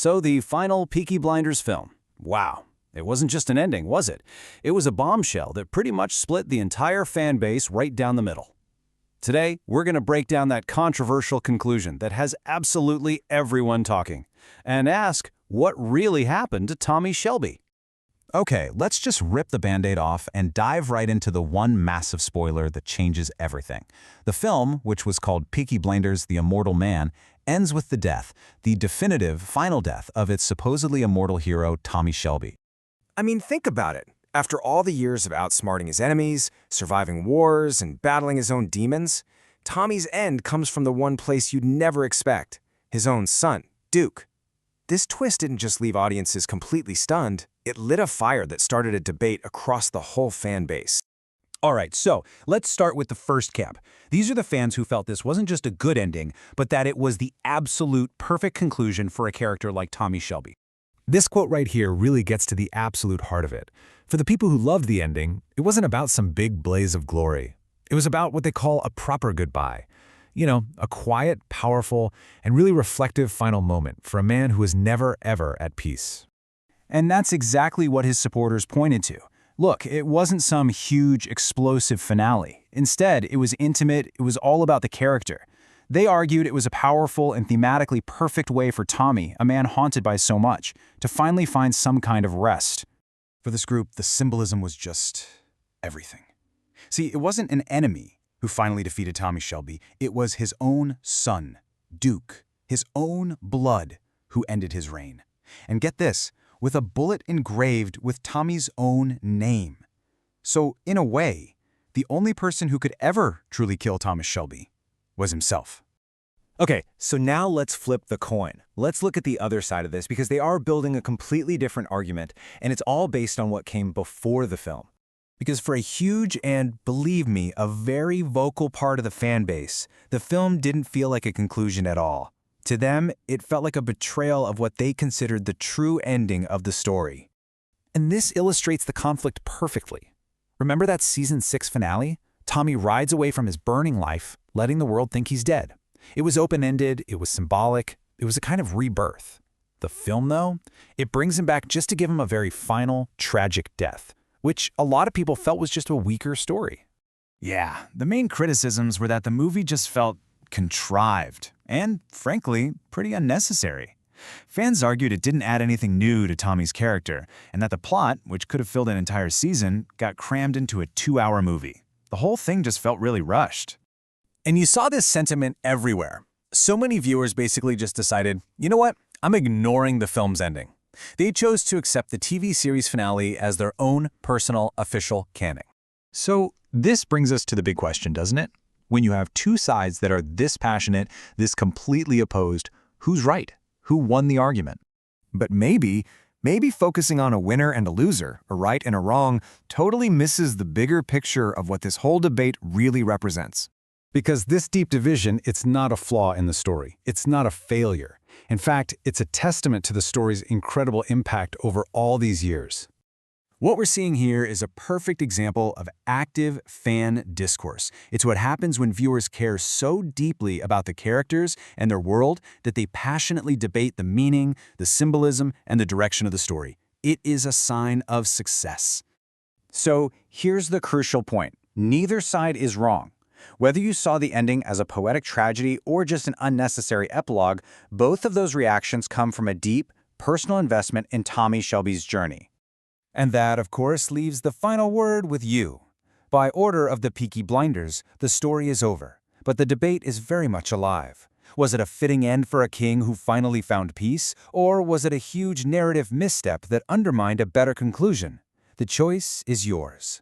So the final Peaky Blinders film. Wow. It wasn't just an ending, was it? It was a bombshell that pretty much split the entire fan base right down the middle. Today, we're going to break down that controversial conclusion that has absolutely everyone talking, and ask what really happened to Tommy Shelby. Okay, let's just rip the Band-Aid off and dive right into the one massive spoiler that changes everything. The film, which was called Peaky Blinders: The Immortal Man, ends with the death, the definitive, final death of its supposedly immortal hero, Tommy Shelby. I mean, think about it. After all the years of outsmarting his enemies, surviving wars, and battling his own demons, Tommy's end comes from the one place you'd never expect, his own son, Duke. This twist didn't just leave audiences completely stunned, it lit a fire that started a debate across the whole fan base. All right, so let's start with the first camp. These are the fans who felt this wasn't just a good ending, but that it was the absolute perfect conclusion for a character like Tommy Shelby. This quote right here really gets to the absolute heart of it. For the people who loved the ending, it wasn't about some big blaze of glory. It was about what they call a proper goodbye. You know, a quiet, powerful, and really reflective final moment for a man who was never, ever at peace. And that's exactly what his supporters pointed to. Look, it wasn't some huge, explosive finale. Instead, it was intimate, it was all about the character. They argued it was a powerful and thematically perfect way for Tommy, a man haunted by so much, to finally find some kind of rest. For this group, the symbolism was just everything. See, it wasn't an enemy who finally defeated Tommy Shelby. It was his own son, Duke, his own blood, who ended his reign. And get this, with a bullet engraved with Tommy's own name. So, in a way, the only person who could ever truly kill Thomas Shelby was himself. Okay, so now let's flip the coin. Let's look at the other side of this because they are building a completely different argument, and it's all based on what came before the film. Because for a huge and, believe me, a very vocal part of the fan base, the film didn't feel like a conclusion at all. To them, it felt like a betrayal of what they considered the true ending of the story. And this illustrates the conflict perfectly. Remember that season 6 finale? Tommy rides away from his burning life, letting the world think he's dead. It was open-ended, it was symbolic, it was a kind of rebirth. The film, though, it brings him back just to give him a very final, tragic death, which a lot of people felt was just a weaker story. Yeah, the main criticisms were that the movie just felt contrived and, frankly, pretty unnecessary. Fans argued it didn't add anything new to Tommy's character, and that the plot, which could have filled an entire season, got crammed into a 2-hour movie. The whole thing just felt really rushed. And you saw this sentiment everywhere. So many viewers basically just decided, you know what, I'm ignoring the film's ending. They chose to accept the TV series finale as their own personal official canon. So this brings us to the big question, doesn't it? When you have two sides that are this passionate, this completely opposed, who's right? Who won the argument? But maybe focusing on a winner and a loser, a right and a wrong, totally misses the bigger picture of what this whole debate really represents. Because this deep division, it's not a flaw in the story. It's not a failure. In fact, it's a testament to the story's incredible impact over all these years. What we're seeing here is a perfect example of active fan discourse. It's what happens when viewers care so deeply about the characters and their world that they passionately debate the meaning, the symbolism, and the direction of the story. It is a sign of success. So here's the crucial point. Neither side is wrong. Whether you saw the ending as a poetic tragedy or just an unnecessary epilogue, both of those reactions come from a deep, personal investment in Tommy Shelby's journey. And that, of course, leaves the final word with you. By order of the Peaky Blinders, the story is over, but the debate is very much alive. Was it a fitting end for a king who finally found peace, or was it a huge narrative misstep that undermined a better conclusion? The choice is yours.